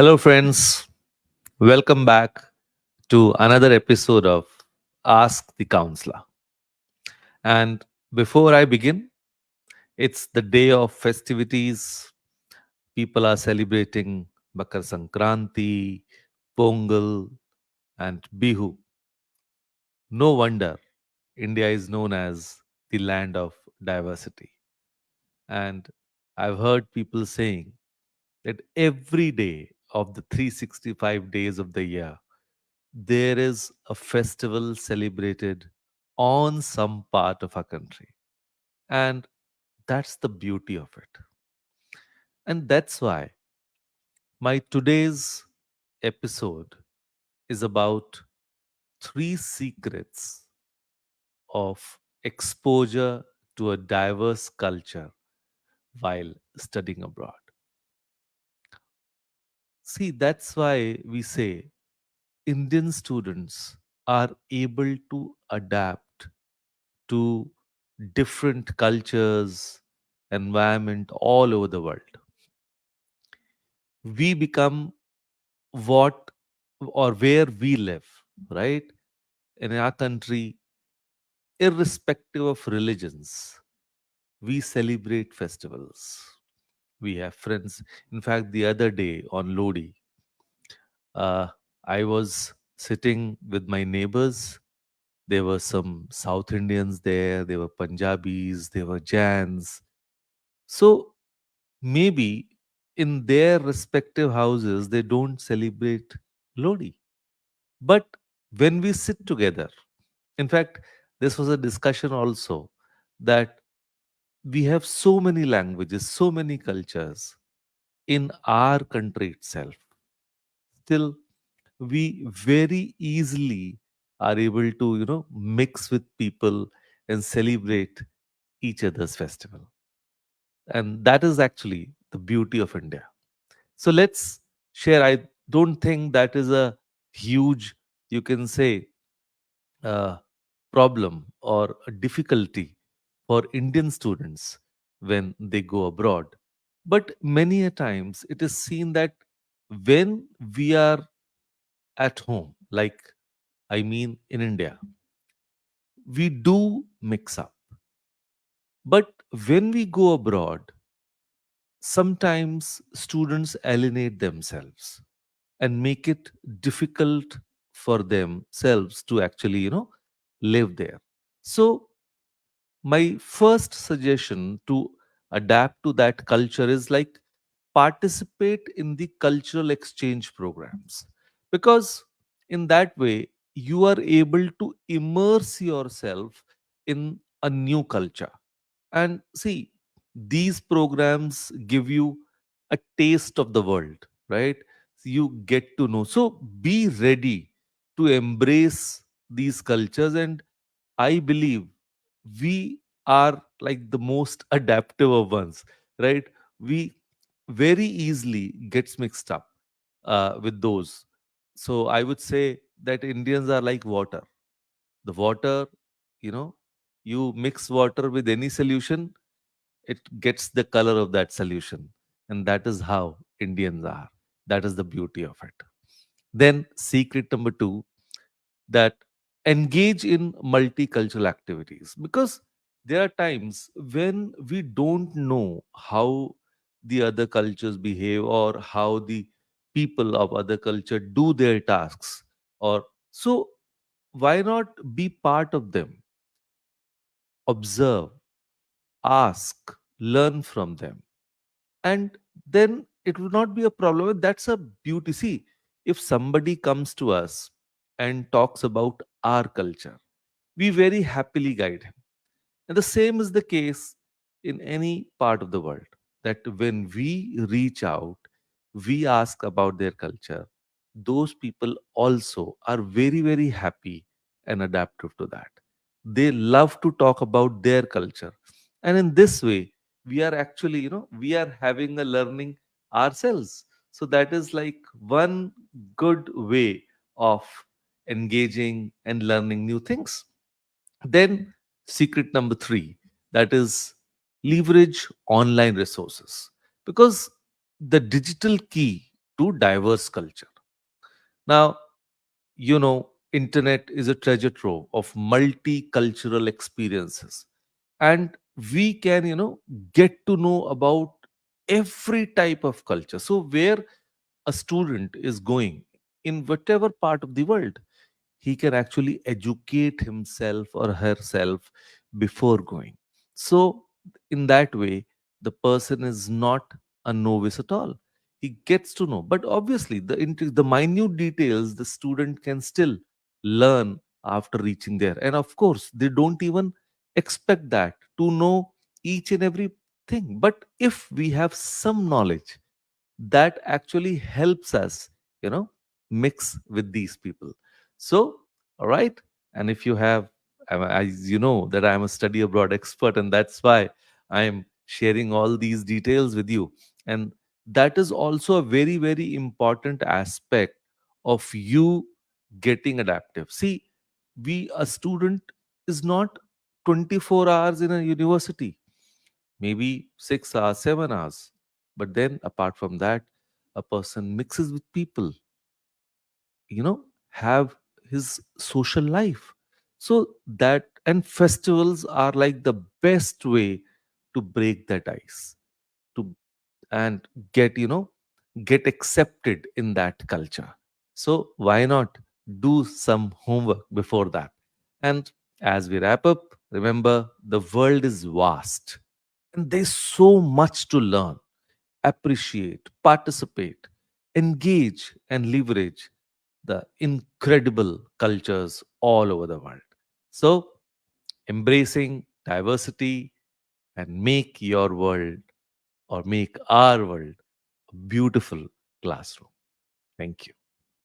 Hello, friends. Welcome back to another episode of Ask the Counselor. And before I begin, it's the day of festivities. People are celebrating Makar Sankranti, Pongal, and Bihu. No wonder India is known as the land of diversity. And I've heard people saying that every day of the 365 days of the year, there is a festival celebrated on some part of our country. And that's the beauty of it. And that's why my today's episode is about three secrets of exposure to a diverse culture while studying abroad. See, that's why we say Indian students are able to adapt to different cultures, environment all over the world. We become what or where we live, right? In our country, irrespective of religions, we celebrate festivals. We have friends. In fact, the other day on Lodi, uh, I was sitting with my neighbors. There were some South Indians there, there were Punjabis, there were Jains. So maybe in their respective houses they don't celebrate Lodi. But when we sit together, in fact, this was a discussion also that we have so many languages, so many cultures in our country itself. Still, we very easily are able to, mix with people and celebrate each other's festival. And that is actually the beauty of India. So let's share. I don't think that is a huge, you can say, uh, problem or a difficulty for Indian students when they go abroad. But many a times it is seen that when we are at home, like I mean in India, we do mix up. But when we go abroad, sometimes students alienate themselves and make it difficult for themselves to actually live there. So my first suggestion to adapt to that culture is like participate in the cultural exchange programs, because in that way you are able to immerse yourself in a new culture. And see, these programs give you a taste of the world, right? You get to know. So be ready to embrace these cultures. And I believe we are like the most adaptive of ones, right? We very easily gets mixed up with those. So I would say that Indians are like water. The water, you know, you mix water with any solution, it gets the color of that solution. And that is how Indians are. That is the beauty of it. Then, secret number two, that engage in multicultural activities, because there are times when we don't know how the other cultures behave or how the people of other culture do their tasks, or so why not be part of them, observe, ask, learn from them, and then it will not be a problem. That's a beauty. See, if somebody comes to us and talks about our culture, we very happily guide him. And the same is the case in any part of the world, that when we reach out, we ask about their culture, those people also are very, very happy and adaptive to that. They love to talk about their culture. And in this way, we are actually, we are having a learning ourselves. So that is like one good way of engaging and learning new things. Then, secret number three, that is leverage online resources, because the digital key to diverse culture. Now, internet is a treasure trove of multicultural experiences, and we can get to know about every type of culture. So where a student is going in whatever part of the world, he can actually educate himself or herself before going. So, in that way, the person is not a novice at all. He gets to know. But obviously, the minute details the student can still learn after reaching there. And of course, they don't even expect that to know each and every thing. But if we have some knowledge, that actually helps us you know mix with these people. So, all right. And if you have, as you know that I'm a study abroad expert, and that's why I'm sharing all these details with you. And that is also a very very important aspect of you getting adaptive. See, we a student is not 24 hours in a university, maybe 6 hours, 7 hours. But then, apart from that, a person mixes with people, have his social life. So, that and festivals are like the best way to break that ice, to and get, get accepted in that culture. So, why not do some homework before that? And as we wrap up, remember the world is vast and there's so much to learn, appreciate, participate, engage, and leverage the incredible cultures all over the world. So, embracing diversity and make your world or make our world a beautiful classroom. Thank you.